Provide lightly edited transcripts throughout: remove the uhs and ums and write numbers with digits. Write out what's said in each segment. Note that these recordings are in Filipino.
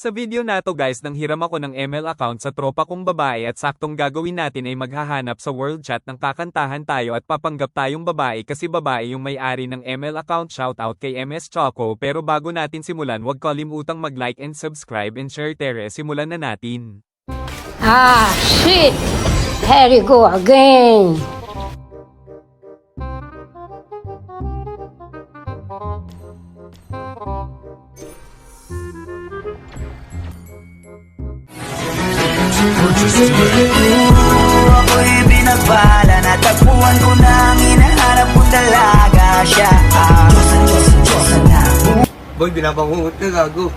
Sa video na to guys nanghiram ako ng ML account sa tropa kong babae at saktong gagawin natin ay maghahanap sa world chat ng kakantahan tayo at papanggap tayong babae kasi babae yung may-ari ng ML account. Shoutout kay MS Choco. Pero bago natin simulan huwag kalimutang mag-like and subscribe and share. Tere, simulan na natin. Ah, shit! Here you go again! Ako'y binabala, natagpuan ko na ang hinahanap kong dalaga siya. Diyosan na. Boy, binabangungot ka, gago.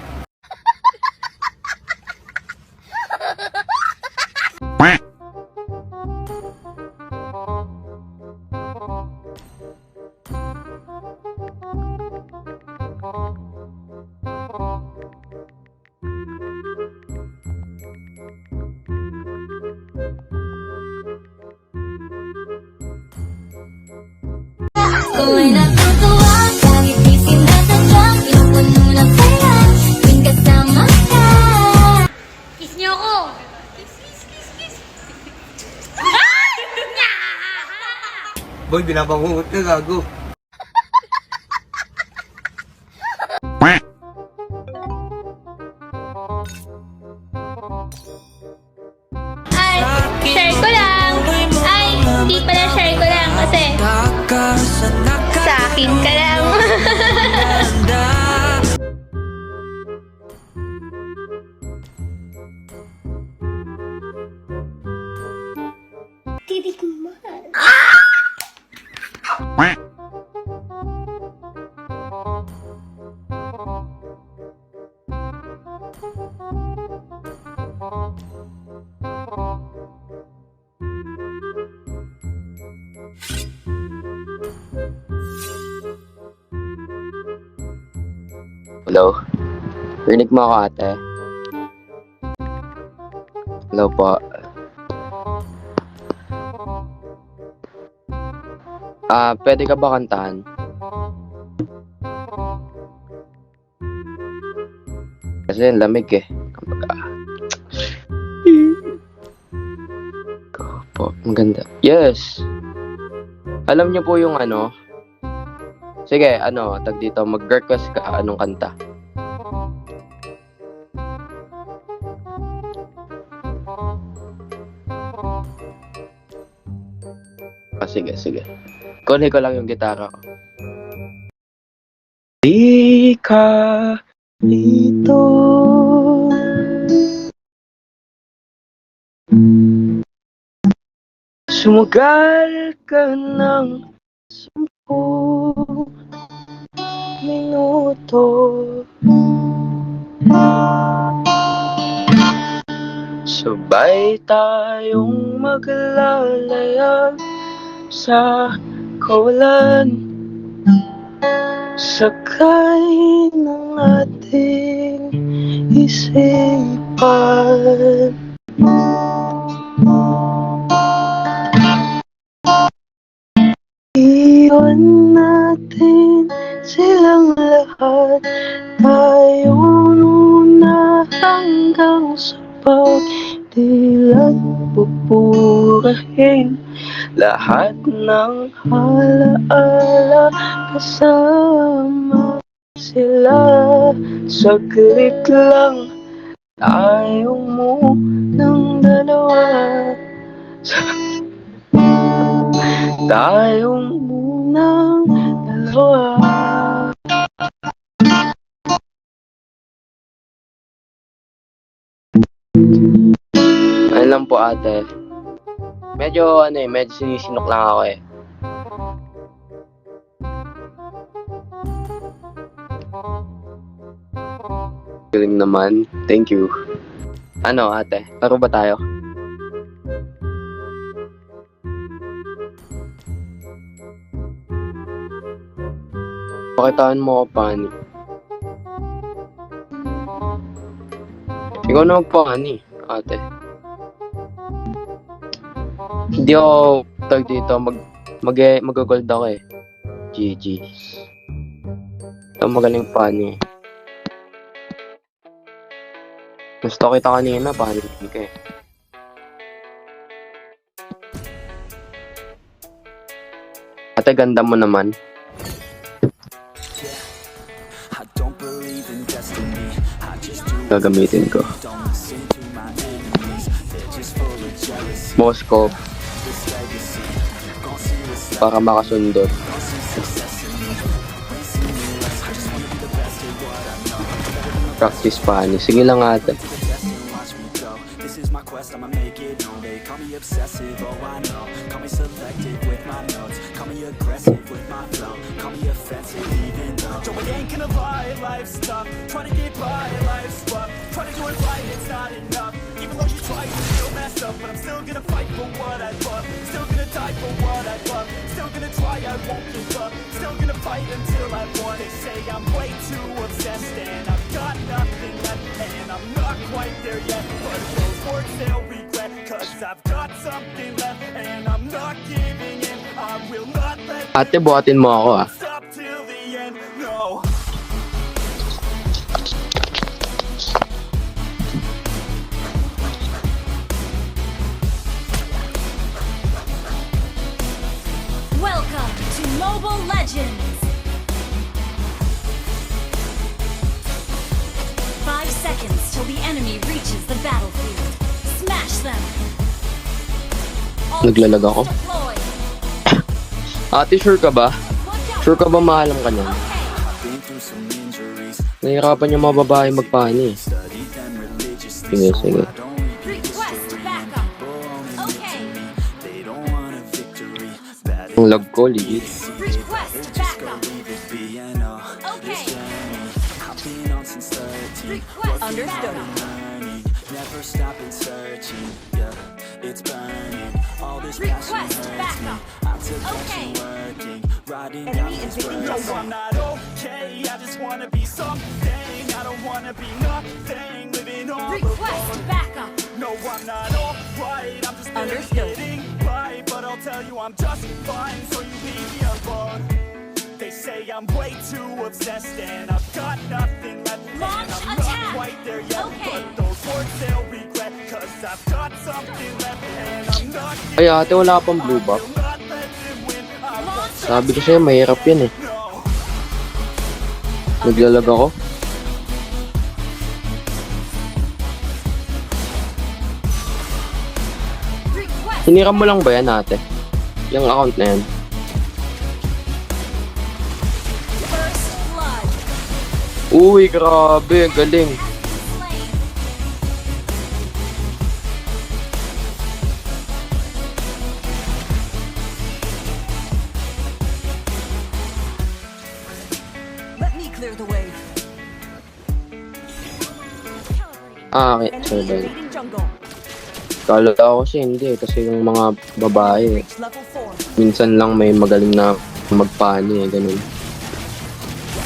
Ako'y natutuwa, kahit di sinasadyang pinupuno ng saya, tuwing kasama ka. Kiss niyo ako! Kiss! Boy, binabangungot ka, gago. Ay, share ko lang! Ay, hindi pala share ko lang kasi sa akin ka lang. Hindi ko mahal. Hello? Rinig mo ako, ate? Hello po. Pwede ka ba kantahan? Kasi ang lamig eh. Po, ang ganda. Yes! Alam niyo po yung ano? Sige, tag dito, mag-request ka, anong kanta? Sige. Kunin ko lang yung gitara ko. Di ka dito. Sumugal ka ng 10 minuto. Sabay tayong maglalaya sa kawalan, sakay ng ating isipan. Iwan natin silang lahat, tayong una hanggang sa pagdilat, pupurahin lahat ng alaala, kasama sila. Saglit lang tayong munang dalawa, tayong munang dalawa. Ayun lang po, ate. Medyo sinisinok lang ako eh. Galing naman. Thank you. Ate? Laro ba tayo? Pakitaan mo ako, Pani. Ikaw na magpakani, ate. Hindi ako tag dito, mag-gold ako eh. GG. Ito magaling Pani. Gusto kita kanina, panik ka eh. Ate, ganda mo naman. Gagamitin ko. Moscow. Para makasundot. Practice Spanish. Sige lang ate. This is my quest, I'ma make it known. They call me obsessive, oh I know. Call me selective with my notes. Call me aggressive with my flow. Call me offensive even though Joe, I ain't gonna lie, life's tough. Trying to get by, life's rough. Trying to do it right, it's not enough. Even though you try, you still mess up. But I'm still gonna fight for what I love. Still gonna die for what I love. Still gonna try, I won't give up. Still gonna fight until I won. They say I'm way too obsessed and I've got nothing left. And I'm not quite there yet, but those words they'll regret. Cause I've got something left and I'm not giving in. I will not let Ate, buhatin mo ako ah. stop till the end, no. Welcome to Mobile Legends! 5 seconds till the enemy reaches the battlefield. Smash them! All Naglalag ako. troops deployed. Ate, sure ka ba? Look out. Sure ka ba mahalang ka niyan? Okay. Been through some injuries, Nahihirapan yung mga babae magpani eh. studied them religiously. Sige, sige. I don't repeat Request history. backup. People only Okay. they don't want a victory. Bad Ang lag ko, legit. Request backup. leave it be, I know. Okay. I've been on since 13. Request backup. Learning, never stopping searching. Yeah, it's burning. All this passion Request hurts me. backup. I took Okay. action working, riding down this road. No, I'm not okay. I just wanna be something. I don't wanna be nothing. Living all Request alone. backup. No, I'm not alright. I'm just barely getting by. But I'll tell you, I'm just fine. So you leave me alone. They say I'm way too obsessed and I've got nothing left. Launch and I'm attack. not quite there yet. Okay. But those words they'll regret. Cause I've got something left and I'm not Ay ate, wala pang blue buff. will not let them win. I won't Launch Sabi ko sa'yo, mahirap yan eh. know. Naglalag ako. Request Sinira mo lang ba yan ate? Yung account na yan. first blood. Uy, grabe, ang galing. Slain. Let me clear the way. Ah, okay. Enemy Sorry, bye. invading jungle. Kala ko kasi hindi. Kasi yung mga babae, Reach level 4. minsan lang may magaling na magpani eh, ganun.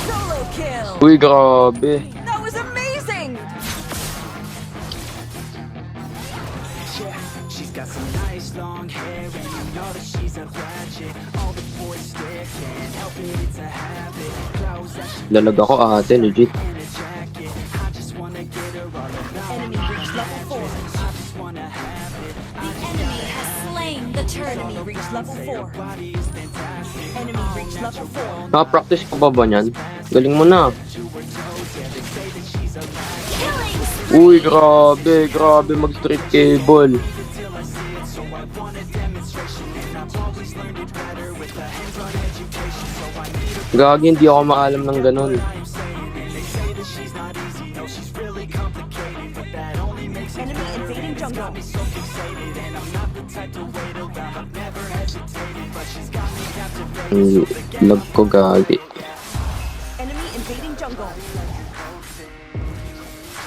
Solo kill. Uy, grabe. That was amazing. She's got some nice long hair and you know that she's a ratchet. All the boys stare, can't help it, it's a habit. Clothes that she Lalag ako ate, legit. in a jacket. I just wanna get her all alone. Enemy reach level 4. I just wanna have it. The enemy has slain the turtle. Enemy reach level 4. Enemy reach level 4. Nakapractice ka pa ba niyan? Galing mo na. Killing Uy, grabe, grabe mag-street cable. Gagi, hindi ako maalam ng ganun. Enemy invading jungle. Lag ko gagi. Enemy invading jungle.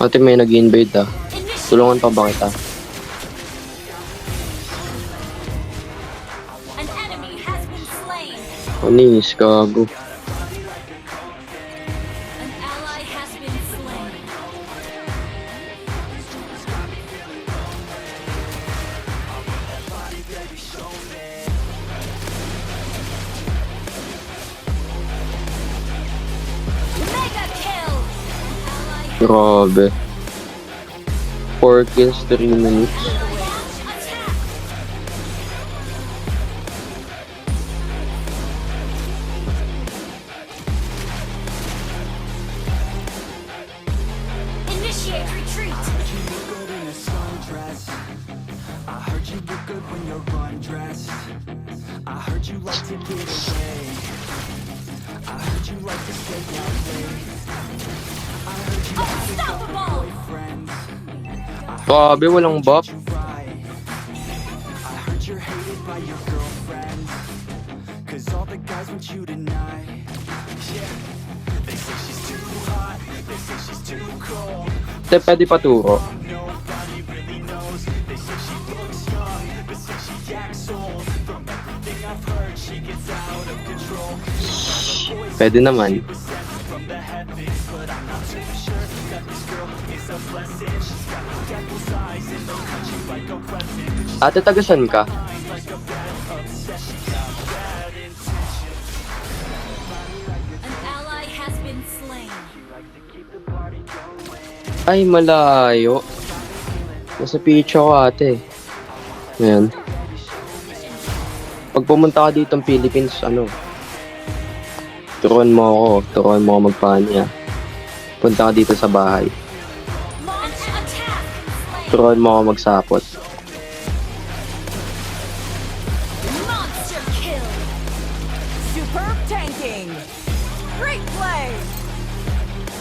Ate, may nag-invade ah. initiate. Tulungan pa ba kita? An enemy has been slain. Anis, gago. An ally has been slain. Mega kill. An ally has Grabe. 4 kills, 3 minutes. Initiate retreat. Good in a sundress. I heard you look good when you're undressed. I heard you like to get away. I heard you like to stay out late. I heard you had a couple Unstoppable. boyfriends. Grabe, walang buff. You right. I heard you're hated by your girlfriends. Cause all the guys want you tonight. Yeah. They say she's too hot. They say she's too cold. Te, pwede paturo. Nobody really knows. They say she looks young, but say she acts old. From everything I've heard, she gets out of control. Pwede naman. From the heavens, but I'm not too sure that this girl is a blessing. She's got the devil's eyes and they'll cut you like a weapon. Ate, tagasan ka? Like a bad obsession, got bad intentions. An ally has been slain. Ay, malayo. Nasa picha ko, ate. Ayan. Pag pumunta ka dito ng Philippines, turuan mo ako magpanya. Punta ka dito sa bahay. Launch attack. Slain. Turuan mo ako magsapot. Monster kill. Superb tanking. Great play.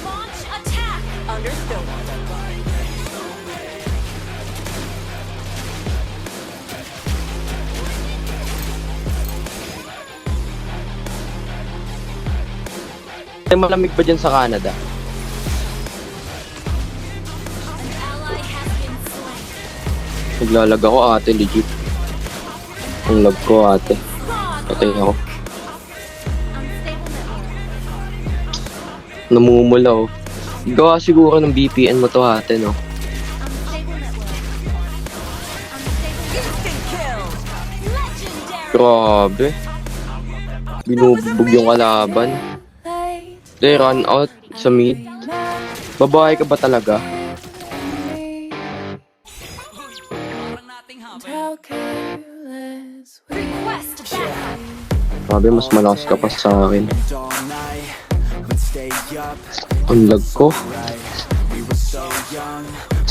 Launch attack. Understood. Ay, malamig ba dyan sa Canada? An ally has been slain. Naglalag ako, ate, legit. Ang lag ko, ate. Patay ako. Unstable network. Namumula, oh. Gawa siguro ng VPN mo to, ate, no? Unstable network. Unstable. Instant kill. Legendary. Grabe. Binubog yung kalaban. They run out sa mid. Babae ka ba talaga? Request backup. Grabe, mas malakas ka pa sa akin. All night, we'd stay up. Ang lag ko. Right. We were so young,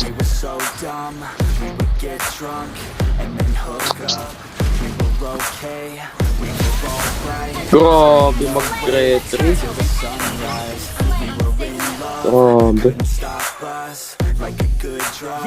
we were so dumb. We would get drunk and then hook up. We were okay, we were alright. Grabe, mag-retry. Till the sunrise, we were in love. Grabe. Stop us like a good drug.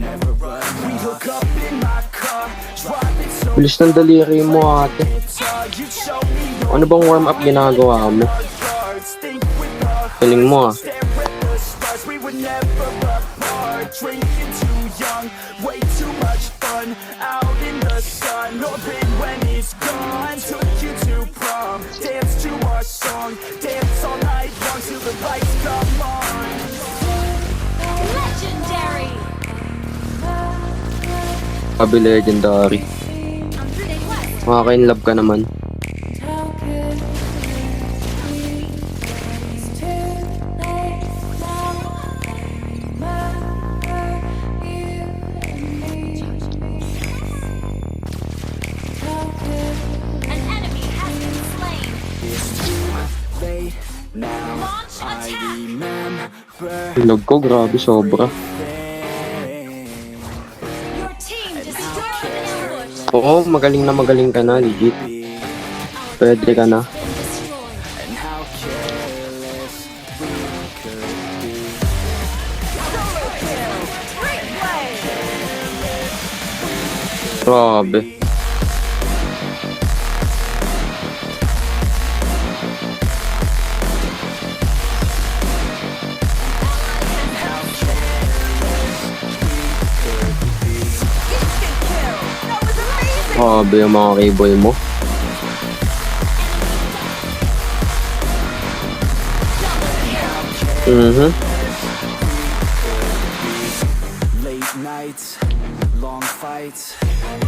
Never run. We hook up in my car, driving so Bilis ng daliri mo, ate. hard. You show me your Ano bang warm-up ginagawa mo? yards. Think with our Galing mo, ah. stare at the stars. We were never apart. Drinking too young, way too much fun. Out in the sun, orbit when it's gone. Took you to prom, dance to our song. Dance all night long till the lights come on. Legendary. Sabi legendary. Unstable. Makaka-inlove ka naman. An enemy has been slain. Late now, Launch I attack. remember Lag ko, grabe, sobra. Your team destroyed an ambush. Oo, magaling ka na, legit. Pwede ka na. Been destroyed. and how careless we could be. Solo kill. Great play. Grabe. Instant kill. That was amazing. Grabe yung mga cable mo. Late nights, long fights,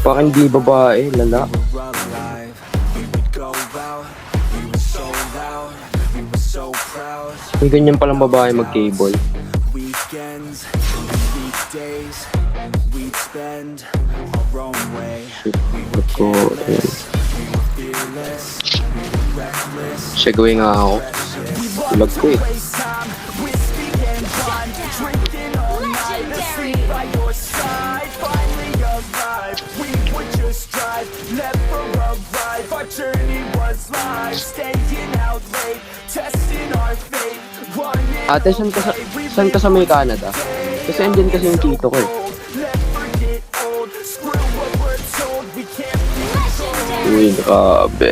Parang di babae, lala. we're alive. We would go out, we were so loud, we were so proud. May ganyan palang babae mag-cable. Weekends and days we'd spend our own way. Ba't ko, ayan. Fearless, reckless. Segway nga ako. Lag ko eh. Waste time, whiskey and wine, drinking all night, asleep by your side. Finally alive, we would just drive, never arrive. Our journey was life, staying out late, testing our fate. Running Ate, saan ka sa may Canada? Kasi andyan kasi yung tito ko eh. never get old. Screw what we're told, we can't be Uy, grabe.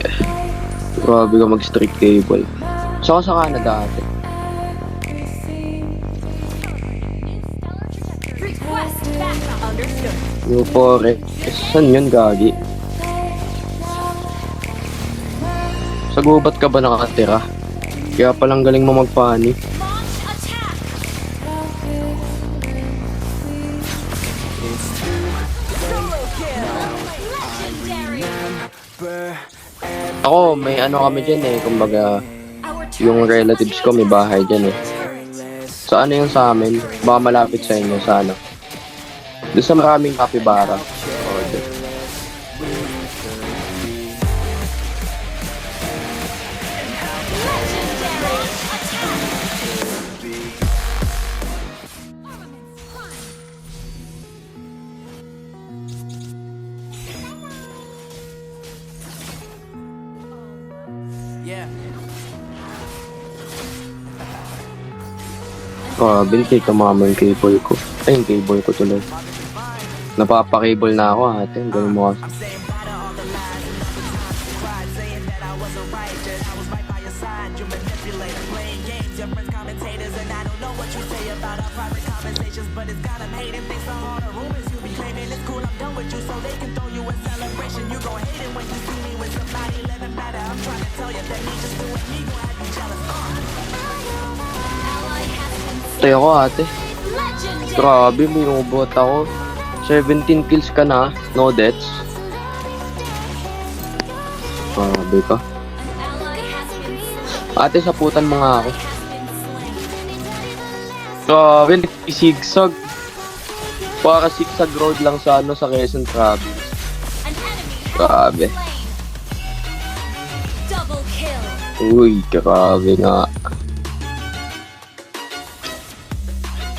Grabe ka mag-strict cable. Saan ka sa Canada, ate? Request backup. Understood. Yung pore. Saan yun, gagi? Sa gubat ka ba nakatira? Kaya palang galing mo magpani. Launch attack. Legendary. Ako, may ano kami dyan eh. Kumbaga, Our yung turret relatives was ko may bahay dyan eh. turret. Sa ano yung sa amin? Baka malapit sa inyo, sa ano? Doon sa maraming kapibara. O, doon. Legendary attack. Grabe, kay tumama yung cable ko. Ay, yung cable ko tuloy. Napapakable na ako, ate. Ganun mo kasi. Tayo ko, ate. Legendary. Grabe, may robot ako. 17 kills ka na, no deaths. Grabe ka. An ally has been slain. Ate, saputan mo nga ako. Has been slain. Grabe, nag-zigzag. Para zigzag road lang sa ano, sa Quezon Province. An enemy has Grabe. been slain. Double kill. Uy, grabe nga.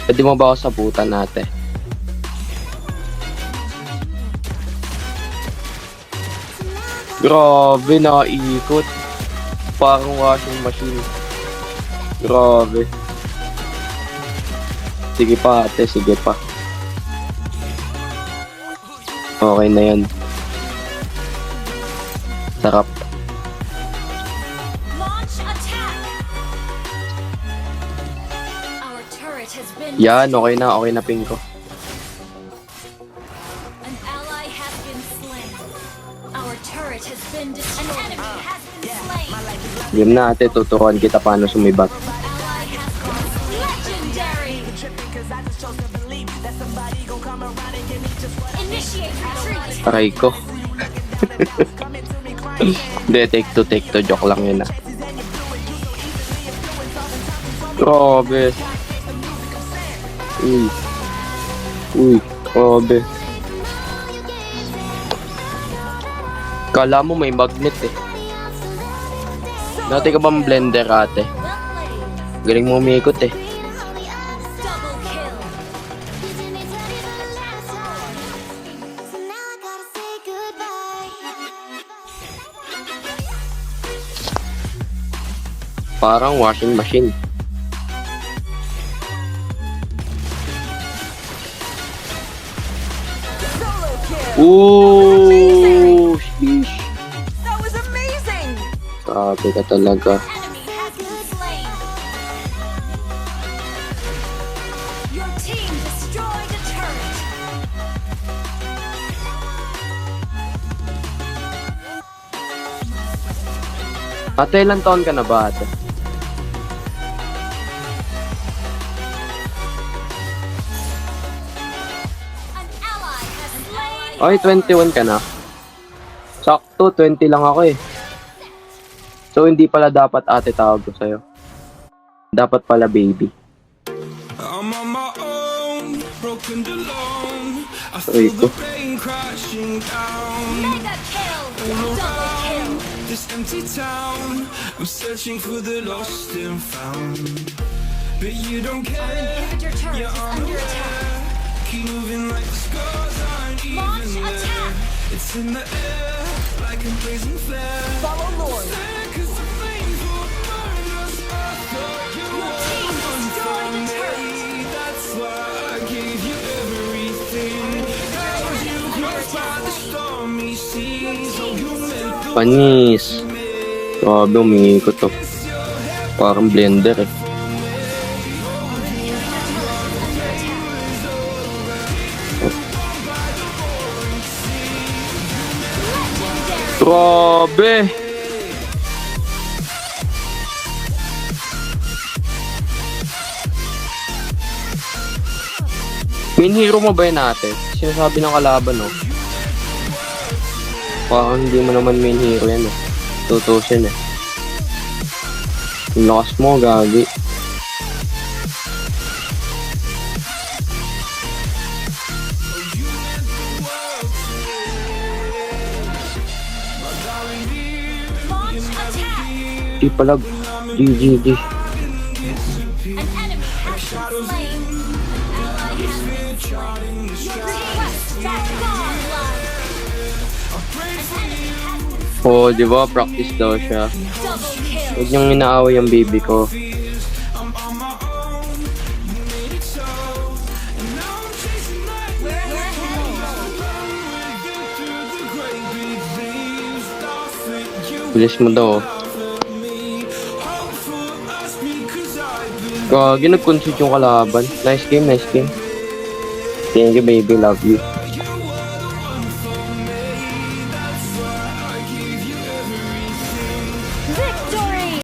Pwede mo ba ako saputan, ate? Grabe, nakaikot. Parang washing machine. Grabe. Sige pa, ate. Sige pa. Okay na yan. Sarap. Launch attack. Our turret has been Yan, okay na. Okay na, ping ko. An ally has been slain. Our turret has been destroyed. An enemy has been slain. Game na, ate. Tuturuan kita paano sumibat. Ally has gone legendary. Initiate retreat. Aray ko. Hindi, take two. Joke lang yun ah. Grabe. Uy, grabe. Kala mo may magnet eh. Dati ka bang blender, ate? Well played. Galing mo umikot eh. Double kill. Parang washing machine. Ooh, sheesh. That was amazing! Grabe ka talaga. Enemy has been slain. Your team destroyed a turret. Ate, ilang taon ka na ba, ate? An ally has slain. Ay, 21 ka na. Sakto, 20 lang ako eh. So, hindi pala dapat ate tawag ko sa'yo. Dapat pala baby. I'm on my own, broke Aray ko. Mega kill! Double kill! This empty town, I'm searching for the lost and found. But you don't care. Inhibitor turret is under attack. Keep moving like the scars aren't Launch even there. attack! It's in the air, like a blazing flare. Follow Lord! Cause the flames will burn us. I thought you Your were team destroyed the turret! me. That's why I gave you everything. Held you close by the stormy seas. Oh, you meant the Panis. Grabe, umiikot to. Parang blender eh. Grabe! Main hero mo ba yun ate? Sinasabi ng kalaban, no? Parang hindi mo naman main hero yan, eh. Tutusin, eh. Yung lakas mo, gagi. Launch attack! Di palag. GGG. An enemy has been slain. An ally has been slain. Your team has gone live. An enemy has been Oh, di ba? Practice daw siya. double kill. Huwag niyang inaaway yung baby ko. Bilis mo daw. oh. Gagi, nag-concede yung kalaban. Nice game, nice game. Thank you, baby. Love you.